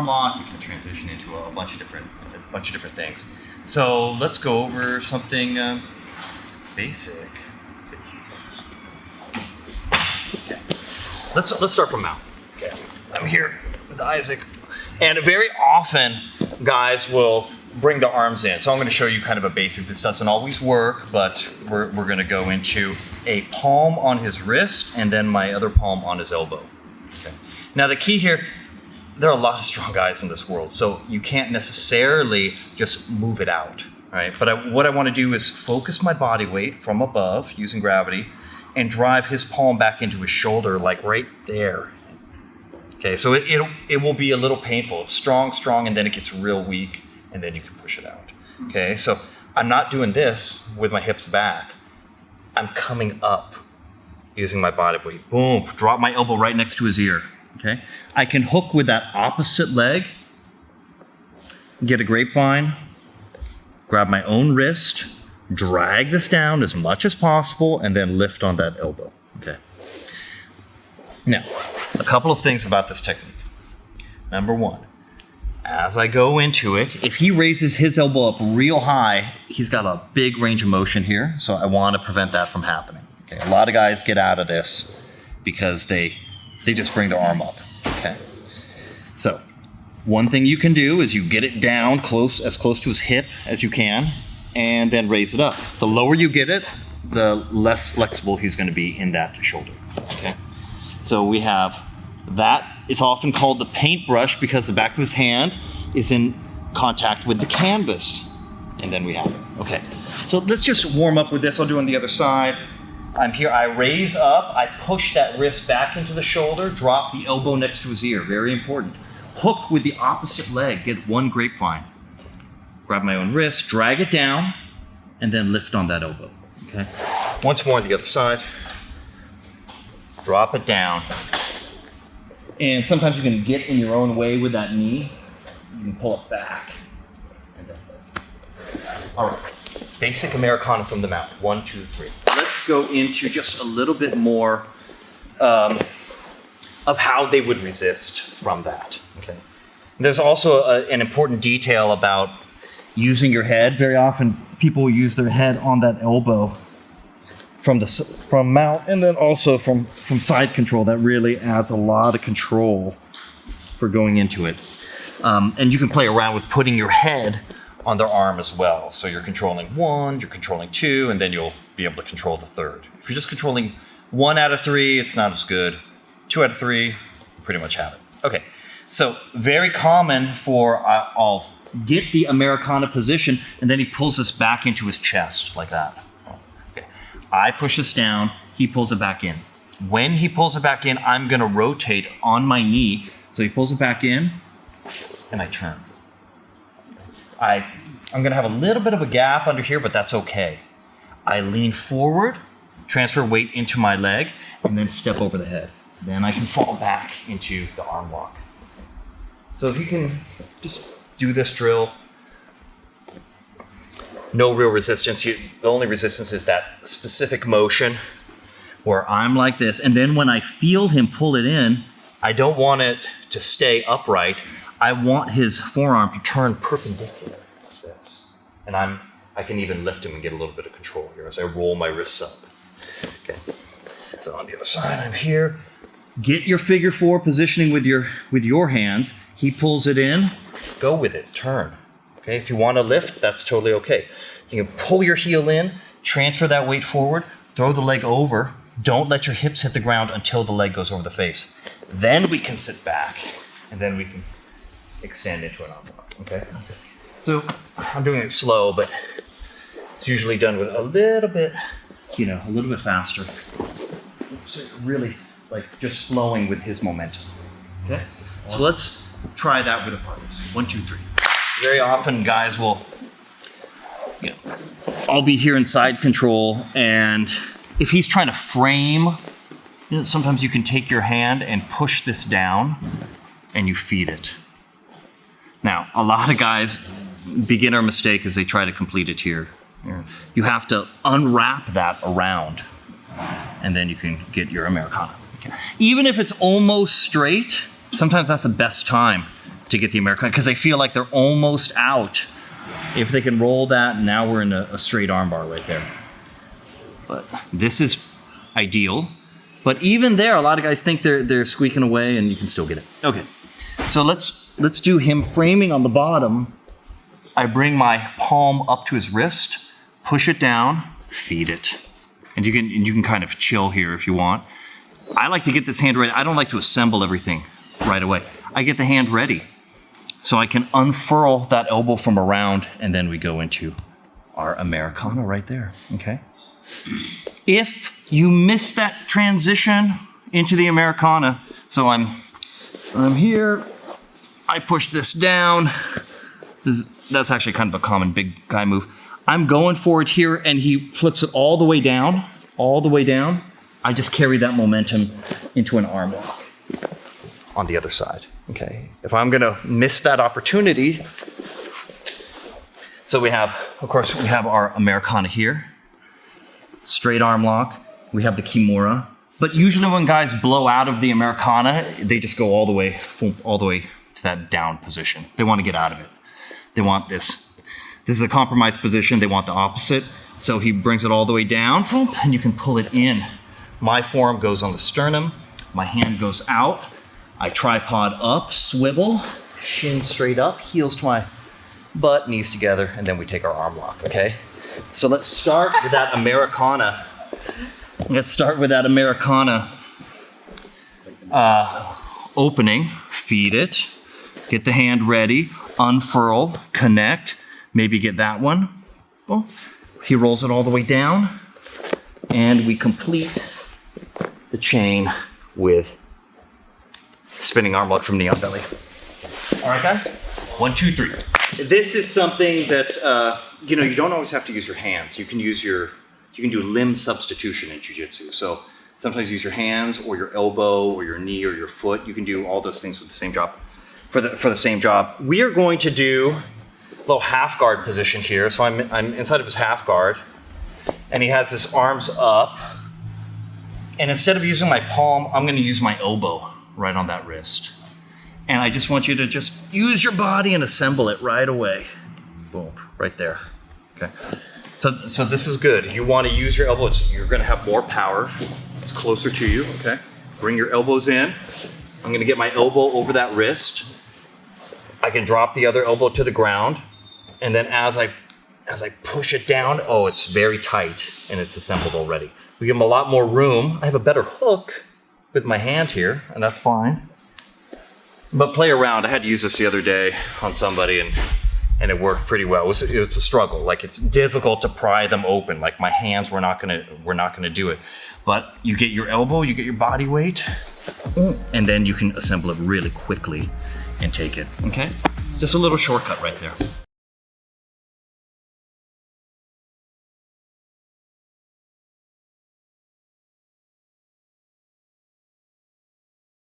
arm lock. You can transition into a bunch of different things. So let's go over something basic. Okay. Let's start from mount. Okay. I'm here with Isaac, and very often guys will bring the arms in. So I'm going to show you kind of a basic. This doesn't always work, but we're going to go into a palm on his wrist and then my other palm on his elbow. Okay. Now the key here, there are a lot of strong guys in this world, so you can't necessarily just move it out, right? But what I want to do is focus my body weight from above using gravity and drive his palm back into his shoulder, like right there. Okay, so it will be a little painful. It's strong, and then it gets real weak, and then you can push it out. Okay, so I'm not doing this with my hips back. I'm coming up using my body weight. Boom, drop my elbow right next to his ear. Okay, I can hook with that opposite leg, get a grapevine, grab my own wrist, drag this down as much as possible, and then lift on that elbow. Okay. Now, a couple of things about this technique. Number one, as I go into it, if he raises his elbow up real high, he's got a big range of motion here, so I want to prevent that from happening. Okay, a lot of guys get out of this because they just bring their arm up. Okay, so one thing you can do is you get it down as close to his hip as you can, and then raise it up. The lower you get it, the less flexible he's going to be in that shoulder. Okay, so we have that. It's often called the paintbrush because the back of his hand is in contact with the canvas. And then we have it. Okay, so let's just warm up with this. I'll do on the other side. I'm here, I raise up, I push that wrist back into the shoulder, drop the elbow next to his ear, very important. Hook with the opposite leg, get one grapevine. Grab my own wrist, drag it down, and then lift on that elbow, okay? Once more on the other side. Drop it down. And sometimes you can get in your own way with that knee. You can pull it back. And then. All right, basic Americana from the mount. 1, 2, 3. Let's go into just a little bit more of how they would resist from that. Okay. There's also an important detail about using your head. Very often people use their head on that elbow from mount, and then also from side control. That really adds a lot of control for going into it. And you can play around with putting your head on their arm as well. So you're controlling 1, you're controlling 2, and then you'll be able to control the 3rd. If you're just controlling 1 out of 3, it's not as good. 2 out of 3, you pretty much have it. Okay, so very common for, I'll get the Americana position, and then he pulls this back into his chest like that. Okay. I push this down, he pulls it back in. When he pulls it back in, I'm gonna rotate on my knee. So he pulls it back in, and I turn. I'm gonna have a little bit of a gap under here, but that's okay. I lean forward, transfer weight into my leg, and then step over the head. Then I can fall back into the arm lock. So if you can just do this drill, no real resistance. The only resistance is that specific motion where I'm like this, and then when I feel him pull it in, I don't want it to stay upright. I want his forearm to turn perpendicular like this. And I can even lift him and get a little bit of control here as I roll my wrists up. Okay. So on the other side, I'm here. Get your figure 4 positioning with your hands. He pulls it in, go with it, turn. Okay, if you want to lift, that's totally okay. You can pull your heel in, transfer that weight forward, throw the leg over. Don't let your hips hit the ground until the leg goes over the face. Then we can sit back, and then we can extend into an arm lock, okay? So I'm doing it slow, but it's usually done with a little bit faster. So really like just flowing with his momentum, okay? So let's try that with a partner. 1, 2, 3. Very often guys will, I'll be here in side control, and if he's trying to frame, sometimes you can take your hand and push this down and you feed it. Now, a lot of guys, beginner mistake is they try to complete it here. You have to unwrap that around, and then you can get your Americana. Okay. Even if it's almost straight, sometimes that's the best time to get the Americana, because I feel like they're almost out. If they can roll that, now we're in a straight armbar right there. But this is ideal. But even there, a lot of guys think they're squeaking away, and you can still get it. Okay, so let's do him framing on the bottom. I bring my palm up to his wrist, push it down, feed it. And you can kind of chill here if you want. I like to get this hand ready. I don't like to assemble everything right away. I get the hand ready so I can unfurl that elbow from around, and then we go into our Americana right there, okay? If you miss that transition into the Americana, so I'm here, I push this down. That's actually kind of a common big guy move. I'm going for it here, and he flips it all the way down, I just carry that momentum into an arm lock on the other side, okay? If I'm gonna miss that opportunity, so we have, of course, we have our Americana here, straight arm lock, we have the Kimura, but usually when guys blow out of the Americana, they just go all the way to that down position. They wanna get out of it. They want this. This is a compromised position. They want the opposite. So he brings it all the way down, and you can pull it in. My forearm goes on the sternum. My hand goes out. I tripod up, swivel, shin straight up, heels to my butt, knees together, and then we take our arm lock, okay? So let's start with that Americana. Opening, feed it, get the hand ready, unfurl, connect, maybe get that one. Oh, he rolls it all the way down, and we complete the chain with spinning arm lock from knee on belly. All right, guys? 1, 2, 3. This is something that you don't always have to use your hands. You can do limb substitution in jiu-jitsu. So sometimes use your hands or your elbow or your knee or your foot. You can do all those things with the same job. For the same job. We are going to do a little half guard position here. So I'm inside of his half guard, and he has his arms up. And instead of using my palm, I'm going to use my elbow right on that wrist. And I just want you to just use your body and assemble it right away. Boom, right there. Okay. So this is good. You want to use your elbow. You're going to have more power. It's closer to you. Okay. Bring your elbows in. I'm going to get my elbow over that wrist. I can drop the other elbow to the ground, and then as I push it down, oh, it's very tight and it's assembled already. We give him a lot more room. I have a better hook with my hand here, and that's fine. But play around. I had to use this the other day on somebody, and it worked pretty well. It was a struggle. Like, it's difficult to pry them open. Like, my hands were not gonna do it. But you get your elbow, you get your body weight, and then you can assemble it really quickly and take it, okay? Just a little shortcut right there.